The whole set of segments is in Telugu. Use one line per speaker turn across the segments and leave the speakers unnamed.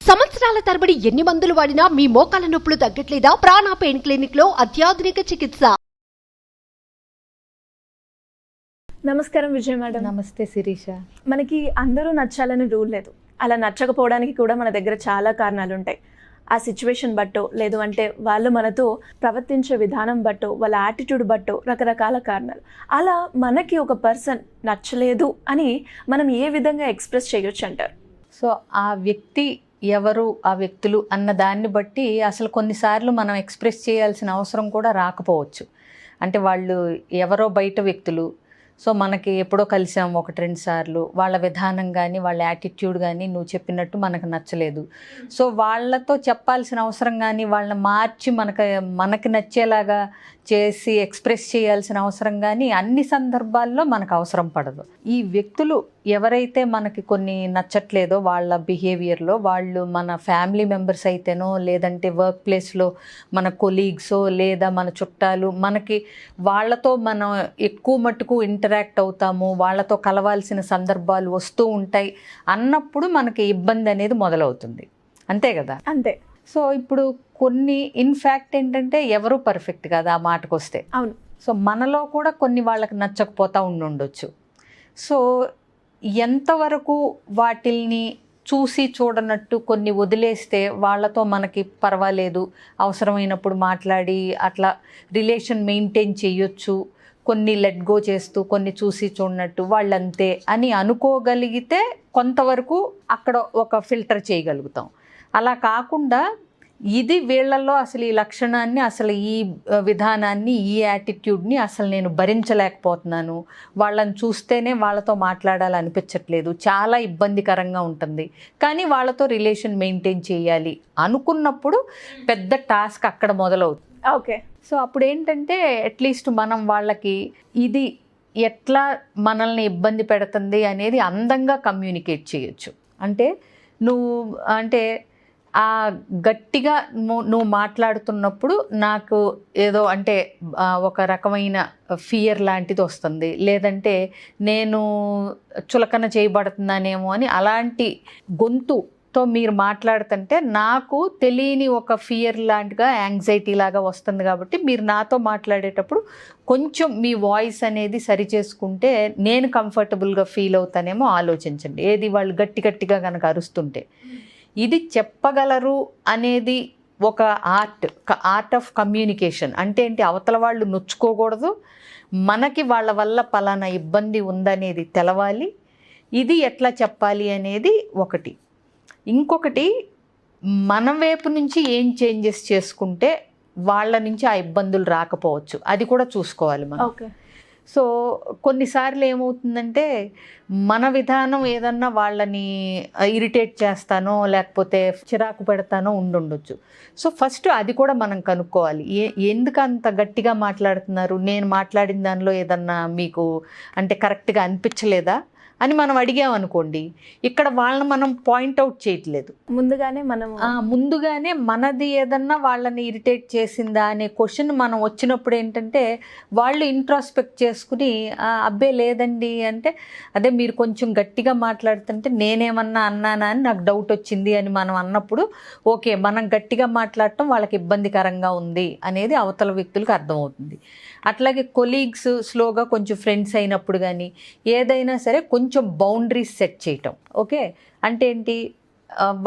సంవత్సరాల తరబడి ఎన్ని మందులు వాడినా మీ మోకాల నొప్పులు తగ్గట్లేదా? ప్రాణ పెయిన్ క్లినిక్ లో అత్యాధునిక చికిత్స.
నమస్కారం విజయ మేడం.
నమస్తే శిరీష.
మనకి అందరూ నచ్చాలని రూల్ లేదు. అలా నచ్చకపోవడానికి కూడా మన దగ్గర చాలా కారణాలు ఉంటాయి. ఆ సిచ్యువేషన్ బట్టో, లేదు అంటే వాళ్ళు మనతో ప్రవర్తించే విధానం బట్టో, వాళ్ళ యాటిట్యూడ్ బట్టో రకరకాల కారణాలు. అలా మనకి ఒక పర్సన్ నచ్చలేదు అని మనం ఏ విధంగా ఎక్స్ప్రెస్ చేయొచ్చు అంటారు?
సో ఆ వ్యక్తి ఎవరు, ఆ వ్యక్తులు అన్న దాన్ని బట్టి అసలు కొన్నిసార్లు మనం ఎక్స్ప్రెస్ చేయాల్సిన అవసరం కూడా రాకపోవచ్చు. అంటే వాళ్ళు ఎవరో బయట వ్యక్తులు, సో మనకి ఎప్పుడో కలిసాం 1-2 సార్లు, వాళ్ళ విధానం కానీ వాళ్ళ యాటిట్యూడ్ కానీ నువ్వు చెప్పినట్టు మనకు నచ్చలేదు. సో వాళ్ళతో చెప్పాల్సిన అవసరం కానీ వాళ్ళని మార్చి మనకి నచ్చేలాగా చేసి ఎక్స్ప్రెస్ చేయాల్సిన అవసరం కానీ అన్ని సందర్భాల్లో మనకు అవసరం పడదు. ఈ వ్యక్తులు ఎవరైతే మనకి కొన్ని నచ్చట్లేదో వాళ్ళ బిహేవియర్లో, వాళ్ళు మన ఫ్యామిలీ మెంబర్స్ అయితేనో, లేదంటే వర్క్ ప్లేస్లో మన కొలీగ్సో, లేదా మన చుట్టాలు, మనకి వాళ్ళతో మనం ఎక్కువ మట్టుకు ఇంటరాక్ట్ అవుతాము, వాళ్ళతో కలవాల్సిన సందర్భాలు వస్తూ ఉంటాయి అన్నప్పుడు మనకి ఇబ్బంది అనేది మొదలవుతుంది. అంతే కదా?
అంతే.
సో ఇప్పుడు కొన్ని ఇన్ఫ్యాక్ట్ ఏంటంటే ఎవరు పర్ఫెక్ట్ కాదు ఆ మాటకు వస్తే.
అవును.
సో మనలో కూడా కొన్ని వాళ్ళకి నచ్చకపోతూ ఉండొచ్చు. సో ఎంతవరకు వాటిల్ని చూసి చూడనట్టు కొన్ని వదిలేస్తే వాళ్ళతో మనకి పర్వాలేదు, అవసరమైనప్పుడు మాట్లాడి అట్లా రిలేషన్ మెయింటైన్ చేయొచ్చు, కొన్ని లెట్ గో చేస్తూ కొన్ని చూసి చూడనట్టు వాళ్ళంతే అని అనుకోగలిగితే కొంతవరకు అక్కడ ఒక ఫిల్టర్ చేయగలుగుతాం. అలా కాకుండా ఇది వీళ్ళల్లో అసలు ఈ లక్షణాన్ని, అసలు ఈ విధానాన్ని, ఈ యాటిట్యూడ్ని అసలు నేను భరించలేకపోతున్నాను, వాళ్ళని చూస్తేనే వాళ్ళతో మాట్లాడాలనిపించట్లేదు, చాలా ఇబ్బందికరంగా ఉంటుంది, కానీ వాళ్ళతో రిలేషన్ మెయింటైన్ చేయాలి అనుకున్నప్పుడు పెద్ద టాస్క్ అక్కడ మొదలవుతుంది.
ఓకే.
సో అప్పుడు ఏంటంటే అట్లీస్ట్ మనం వాళ్ళకి ఇది ఎట్లా మనల్ని ఇబ్బంది పెడుతుంది అనేది అందంగా కమ్యూనికేట్ చేయొచ్చు. అంటే ఆ గట్టిగా నువ్వు మాట్లాడుతున్నప్పుడు నాకు ఏదో అంటే ఒక రకమైన ఫియర్ లాంటిది వస్తుంది, లేదంటే నేను చులకన చేయబడుతున్నానేమో అని అలాంటి గొంతుతో మీరు మాట్లాడుతుంటే నాకు తెలియని ఒక ఫియర్ లాంటిగా, యాంగ్జైటీ లాగా వస్తుంది. కాబట్టి మీరు నాతో మాట్లాడేటప్పుడు కొంచెం మీ వాయిస్ అనేది సరి చేసుకుంటే నేను కంఫర్టబుల్గా ఫీల్ అవుతానేమో ఆలోచించండి. ఏది వాళ్ళు గట్టిగా కనుక అరుస్తుంటే ఇది చెప్పగలరు అనేది ఒక ఆర్ట్ ఆఫ్ కమ్యూనికేషన్. అంటే ఏంటి, అవతల వాళ్ళు నొచ్చుకోకూడదు, మనకి వాళ్ళ వల్ల పలానా ఇబ్బంది ఉందనేది తెలవాలి, ఇది ఎట్లా చెప్పాలి అనేది ఒకటి. ఇంకొకటి, మన వైపు నుంచి ఏం చేంజెస్ చేసుకుంటే వాళ్ళ నుంచి ఆ ఇబ్బందులు రాకపోవచ్చు, అది కూడా చూసుకోవాలి మనం.
ఓకే.
సో కొన్నిసార్లు ఏమవుతుందంటే మన విధానం ఏదన్నా వాళ్ళని ఇరిటేట్ చేస్తానో లేకపోతే చిరాకు పెడతానో ఉండొచ్చు. సో ఫస్ట్ అది కూడా మనం కనుక్కోవాలి. ఎందుకు అంత గట్టిగా మాట్లాడుతున్నారు, నేను మాట్లాడిన దానిలో ఏదన్నా మీకు అంటే కరెక్ట్గా అనిపించలేదా అని మనం అడిగామనుకోండి, ఇక్కడ వాళ్ళని మనం పాయింట్అవుట్ చేయట్లేదు, ముందుగానే మనది ఏదన్నా వాళ్ళని ఇరిటేట్ చేసిందా అనే క్వశ్చన్ మనం వచ్చినప్పుడు ఏంటంటే వాళ్ళు ఇంట్రాస్పెక్ట్ చేసుకుని అబ్బే లేదండి అంటే, అదే మీరు కొంచెం గట్టిగా మాట్లాడుతుంటే నేనేమన్నా అన్నానా అని నాకు డౌట్ వచ్చింది అని మనం అన్నప్పుడు ఓకే, మనం గట్టిగా మాట్లాడటం వాళ్ళకి ఇబ్బందికరంగా ఉంది అనేది అవతల వ్యక్తులకు అర్థమవుతుంది. అట్లాగే కొలీగ్స్ స్లోగా కొంచెం ఫ్రెండ్స్ అయినప్పుడు కానీ ఏదైనా సరే కొంచెం బౌండరీస్ సెట్ చేయటం. ఓకే, అంటే ఏంటి,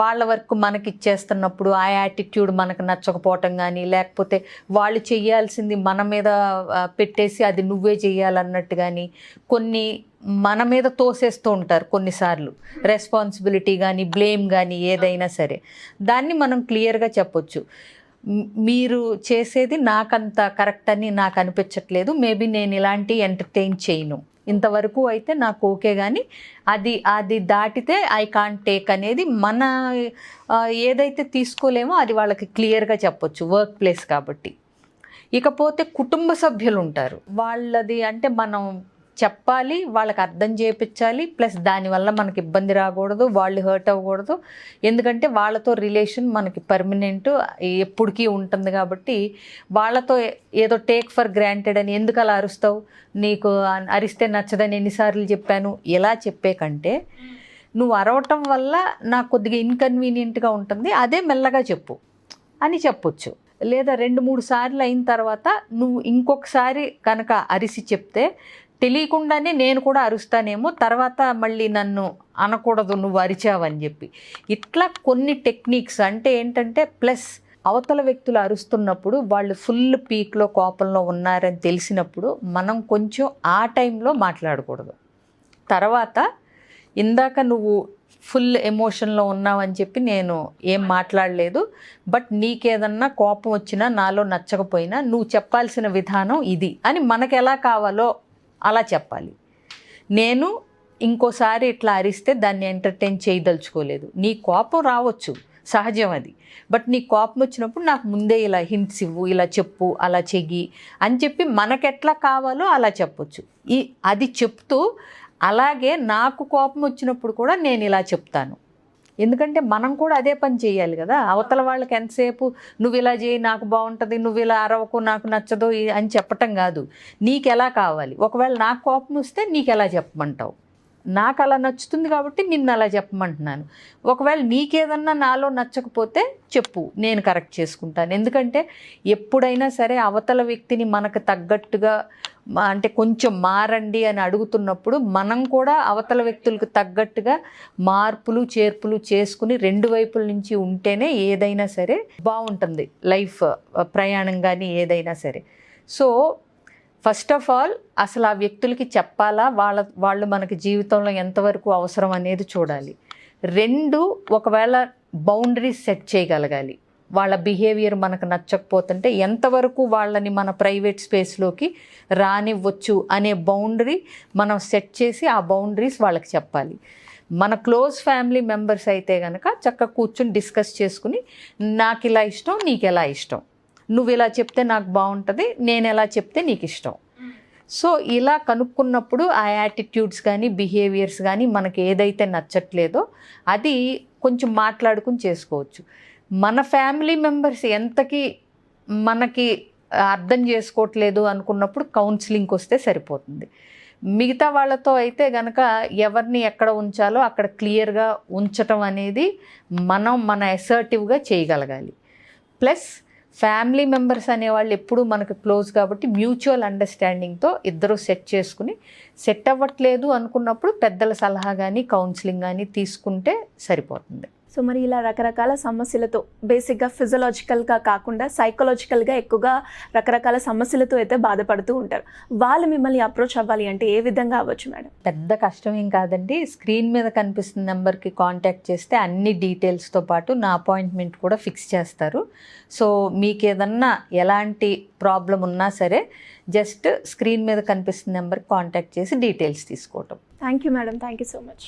వాళ్ళ వర్క్ మనకి ఇచ్చేస్తున్నప్పుడు ఆ యాటిట్యూడ్ మనకు నచ్చకపోవటం కానీ, లేకపోతే వాళ్ళు చేయాల్సింది మన మీద పెట్టేసి అది నువ్వే చేయాలన్నట్టు కానీ కొన్ని మన మీద తోసేస్తూ ఉంటారు కొన్నిసార్లు, రెస్పాన్సిబిలిటీ కానీ బ్లేమ్ కానీ ఏదైనా సరే దాన్ని మనం క్లియర్గా చెప్పొచ్చు. మీరు చేసేది నాకంత కరెక్ట్ అని నాకు అనిపించట్లేదు, మేబీ నేను ఇలాంటి ఎంటర్టైన్ చేయను, ఇంతవరకు అయితే నాకు ఓకే, కానీ అది దాటితే ఐ కాంట్ టేక్ అనేది మన ఏదైతే తీసుకోలేమో అది వాళ్ళకి క్లియర్గా చెప్పొచ్చు, వర్క్ ప్లేస్ కాబట్టి. ఇకపోతే కుటుంబ సభ్యులు ఉంటారు, వాళ్ళది అంటే మనం చెప్పాలి, వాళ్ళకి అర్థం చేయించాలి, ప్లస్ దానివల్ల మనకి ఇబ్బంది రాకూడదు, వాళ్ళు హర్ట్ అవ్వకూడదు. ఎందుకంటే వాళ్ళతో రిలేషన్ మనకి పర్మనెంట్ ఎప్పటికీ ఉంటుంది కాబట్టి వాళ్ళతో ఏదో టేక్ ఫర్ గ్రాంటెడ్ అని ఎందుకు అలా అరుస్తావు, నీకు అరిస్తే నచ్చదని ఎన్నిసార్లు చెప్పాను ఇలా చెప్పే కంటే నువ్వు అరవటం వల్ల నాకు కొద్దిగా ఇన్కన్వీనియంట్గా ఉంటుంది, అదే మెల్లగా చెప్పు అని చెప్పొచ్చు. లేదా 2-3 సార్లు అయిన తర్వాత నువ్వు ఇంకొకసారి కనుక అరిసి చెప్తే తెలియకుండానే నేను కూడా అరుస్తానేమో, తర్వాత మళ్ళీ నన్ను అనకూడదు నువ్వు అరిచావని చెప్పి. ఇట్లా కొన్ని టెక్నిక్స్ అంటే ఏంటంటే, ప్లస్ అవతల వ్యక్తులు అరుస్తున్నప్పుడు వాళ్ళు ఫుల్ పీక్లో కోపంలో ఉన్నారని తెలిసినప్పుడు మనం కొంచెం ఆ టైంలో మాట్లాడకూడదు. తర్వాత ఇందాక నువ్వు ఫుల్ ఎమోషన్లో ఉన్నావని చెప్పి నేను ఏం మాట్లాడలేదు, బట్ నీకేదన్నా కోపం వచ్చినా నాలో నచ్చకపోయినా నువ్వు చెప్పాల్సిన విధానం ఇది అని మనకు ఎలా కావాలో అలా చెప్పాలి. నేను ఇంకోసారి ఇట్లా అరిస్తే దాన్ని ఎంటర్టైన్ చేయదలుచుకోలేదు. నీ కోపం రావచ్చు, సహజం అది, బట్ నీ కోపం వచ్చినప్పుడు నాకు ముందే ఇలా హింట్స్ ఇవ్వు, ఇలా చెప్పు, అలా చెయ్యి అని చెప్పి మనకెట్లా కావాలో అలా చెప్పొచ్చు. అది చెప్తూ అలాగే నాకు కోపం వచ్చినప్పుడు కూడా నేను ఇలా చెప్తాను. ఎందుకంటే మనం కూడా అదే పని చేయాలి కదా. అవతల వాళ్ళకి ఎంతసేపు నువ్వు ఇలా చేయి నాకు బాగుంటుంది, నువ్వు ఇలా అరవకు నాకు నచ్చదు అని చెప్పటం కాదు, నీకు ఎలా కావాలి. ఒకవేళ నాకు కోపం వస్తే నీకు ఎలా చెప్పమంటావు, నాకు అలా నచ్చుతుంది కాబట్టి నిన్ను అలా చెప్పమంటున్నాను. ఒకవేళ నీకేదన్నా నాలో నచ్చకపోతే చెప్పు, నేను కరెక్ట్ చేసుకుంటాను. ఎందుకంటే ఎప్పుడైనా సరే అవతల వ్యక్తిని మనకు తగ్గట్టుగా అంటే కొంచెం మారండి అని అడుగుతున్నప్పుడు మనం కూడా అవతల వ్యక్తులకు తగ్గట్టుగా మార్పులు చేర్పులు చేసుకుని 2 వైపుల నుంచి ఉంటేనే ఏదైనా సరే బాగుంటుంది లైఫ్ ప్రయాణం కానీ ఏదైనా సరే. సో ఫస్ట్ ఆఫ్ ఆల్ అసలు ఆ వ్యక్తులకి చెప్పాలా, వాళ్ళు మనకి జీవితంలో ఎంతవరకు అవసరం అనేది చూడాలి. 2 ఒకవేళ బౌండరీస్ సెట్ చేయగలగాలి. వాళ్ళ బిహేవియర్ మనకు నచ్చకపోతుంటే ఎంతవరకు వాళ్ళని మన ప్రైవేట్ స్పేస్లోకి రానివ్వచ్చు అనే బౌండరీ మనం సెట్ చేసి ఆ బౌండరీస్ వాళ్ళకి చెప్పాలి. మన క్లోజ్ ఫ్యామిలీ మెంబర్స్ అయితే కనుక చక్కగా కూర్చుని డిస్కస్ చేసుకుని నాకు ఇలా ఇష్టం, నీకు ఎలా ఇష్టం, నువ్వు ఇలా చెప్తే నాకు బాగుంటుంది, నేను ఎలా చెప్తే నీకు ఇష్టం. సో ఇలా కనుక్కున్నప్పుడు ఆ యాటిట్యూడ్స్ కానీ బిహేవియర్స్ కానీ మనకి ఏదైతే నచ్చట్లేదో అది కొంచెం మాట్లాడుకుని చేసుకోవచ్చు. మన ఫ్యామిలీ మెంబర్స్ ఎంతకి మనకి అర్థం చేసుకోవట్లేదు అనుకున్నప్పుడు కౌన్సిలింగ్కి వస్తే సరిపోతుంది. మిగతా వాళ్ళతో అయితే కనుక ఎవరిని ఎక్కడ ఉంచాలో అక్కడ క్లియర్గా ఉంచటం అనేది మన అసర్టివ్గా చేయగలగాలి. ప్లస్ ఫ్యామిలీ మెంబర్స్ అనేవాళ్ళు ఎప్పుడూ మనకు క్లోజ్ కాబట్టి మ్యూచువల్ అండర్స్టాండింగ్తో ఇద్దరు సెట్ చేసుకుని, సెట్ అవ్వట్లేదు అనుకున్నప్పుడు పెద్దల సలహా కానీ కౌన్సిలింగ్ కానీ తీసుకుంటే సరిపోతుంది.
సో మరి ఇలా రకరకాల సమస్యలతో బేసిక్గా ఫిజియలాజికల్గా కాకుండా సైకలాజికల్గా ఎక్కువగా రకరకాల సమస్యలతో అయితే బాధపడుతూ ఉంటారు. వాళ్ళు మిమ్మల్ని అప్రోచ్ అవ్వాలి అంటే ఏ విధంగా అవ్వచ్చు మేడం?
పెద్ద కష్టం ఏం కాదండి. స్క్రీన్ మీద కనిపిస్తున్న నెంబర్కి కాంటాక్ట్ చేస్తే అన్ని డీటెయిల్స్తో పాటు నా అపాయింట్మెంట్ కూడా ఫిక్స్ చేస్తారు. సో మీకు ఏదన్నా ఎలాంటి ప్రాబ్లం ఉన్నా సరే జస్ట్ స్క్రీన్ మీద కనిపిస్తున్న నెంబర్కి కాంటాక్ట్ చేసి డీటెయిల్స్ తీసుకోవటం.
Thank you madam, thank you so much.